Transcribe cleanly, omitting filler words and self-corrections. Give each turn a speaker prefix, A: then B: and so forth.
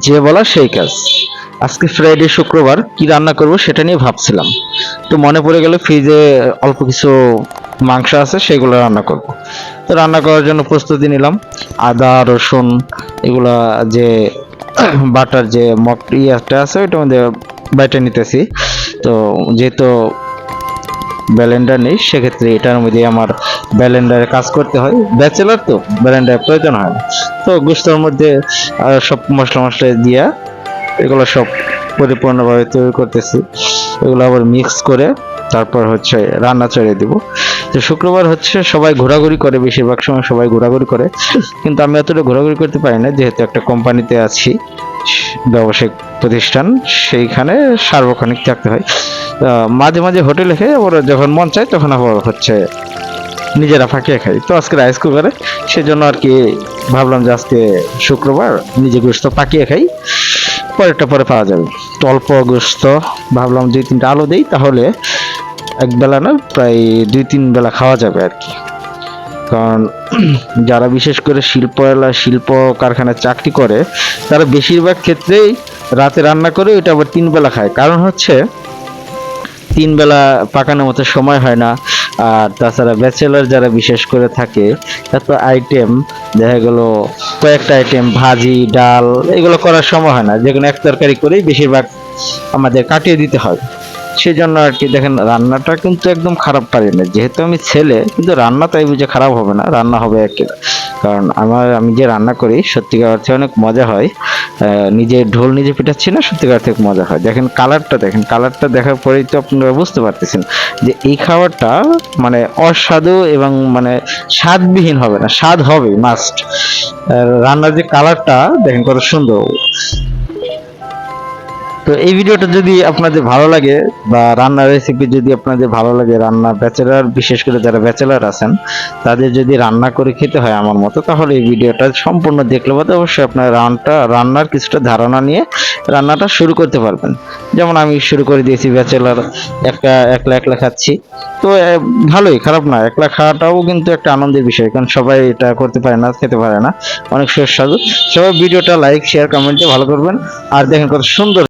A: যে বলা সেই কাজ। আজকে ফ্রাইডে, শুক্রবার, কি রান্না করব সেটা নিয়ে ভাবছিলাম। তো মনে পড়ে গেল ফ্রিজে অল্প কিছু মাংস আছে, সেগুলো রান্না করব। তো রান্না করার জন্য প্রস্তুতি নিলাম। আদা, রসুন, এগুলা যে বাটার যে ইয়াটা আছে ওইটার মধ্যে বাইটা নিতেছি। তো যেহেতু ব্লেন্ডার নেই, সেক্ষেত্রে এটার মধ্যে আমার ব্লেন্ডারে কাজ করতে হয়। ব্যাচেলার তো ব্লেন্ডারের প্রয়োজন হয় না। তো গোস্তর মধ্যে সব মশলা মশলা দিয়া এগুলো সব পরিপূর্ণভাবে তৈরি করতেছি। এগুলো আবার মিক্স করে তারপর হচ্ছে রান্না চড়িয়ে দিব। তো শুক্রবার হচ্ছে সবাই ঘোরাঘুরি করে, বেশিরভাগ সময় সবাই ঘোরাঘুরি করে, কিন্তু আমি অতটা ঘোরাঘুরি করতে পারি না, যেহেতু একটা কোম্পানিতে আছি, ব্যবসায়িক প্রতিষ্ঠান, সেইখানে সার্বক্ষণিক থাকতে হয়। মাঝে মাঝে হোটেলে খাই, আবার যখন মন চায় তখন আবার হচ্ছে নিজেরা ফাঁকিয়ে খাই। তো আজকে রাইস কুকারে, সেজন্য আর কি ভাবলাম যে আজকে শুক্রবার নিজে গোস্ত পাকিয়ে খাই, পরেরটা পরে পাওয়া যাবে। তো অল্প গোস্ত, ভাবলাম 2-3টা আলু দেই, তাহলে এক বেলা না প্রায় 2-3 বেলা খাওয়া যাবে আর কি। কারণ যারা বিশেষ করে শিল্প কারখানায় চাকরি করে, তারা বেশিরভাগ ক্ষেত্রেই রাতে রান্না করে ওইটা আবার 3 বেলা খায়। কারণ হচ্ছে 3 বেলা পাকানোর মতো সময় হয় না। আর তাছাড়া ব্যাচেলর যারা বিশেষ করে থাকে, এত আইটেম, দেখা গেল কয়েকটা আইটেম, ভাজি, ডাল, এগুলো করার সময় হয় না, যেকোনো এক তরকারি করেই বেশিরভাগ আমাদের কাটিয়ে দিতে হয়। সেজন্য আর কি দেখেন, রান্নাটা কিন্তু একদম খারাপ পারি না, যেহেতু আমি ছেলে, কিন্তু রান্না তাই বুঝে খারাপ হবে না, রান্না হবে একই। কারণ আমি যে রান্না করি সত্যিকার অর্থে অনেক মজা হয়। নিজে ঢোল নিজে পিটাচ্ছি না, সত্যিকার অর্থে মজা হয়। দেখেন কালারটা, দেখেন কালারটা দেখার পরেই তো আপনারা বুঝতে পারতেছেন যে এই খাবারটা মানে অস্বাদু এবং মানে স্বাদবিহীন হবে না, স্বাদ হবে মাস্ট। রান্নার যে কালারটা দেখেন কত সুন্দর। তো এই ভিডিওটা যদি আপনাদের ভালো লাগে, বা রান্নার রেসিপি যদি আপনাদের ভালো লাগে, রান্না ব্যাচেলার, বিশেষ করে যারা ব্যাচেলার আছেন, তাদের যদি রান্না করে খেতে হয় আমার মতো, তাহলে এই ভিডিওটা সম্পূর্ণ দেখলে বাদে অবশ্যই আপনার রান্নার কিছুটা ধারণা নিয়ে রান্নাটা শুরু করতে পারবেন। যেমন আমি শুরু করে দিয়েছি ব্যাচেলার, একলা একলা খাচ্ছি। তো ভালোই, খারাপ না, একলা খাওয়াটাও কিন্তু একটা আনন্দের বিষয়, কারণ সবাই এটা করতে পারে না, খেতে পারে না, অনেক সুস্বাদু। সবাই ভিডিওটা লাইক, শেয়ার, কমেন্টে ভালো করবেন। আর দেখেন কত সুন্দর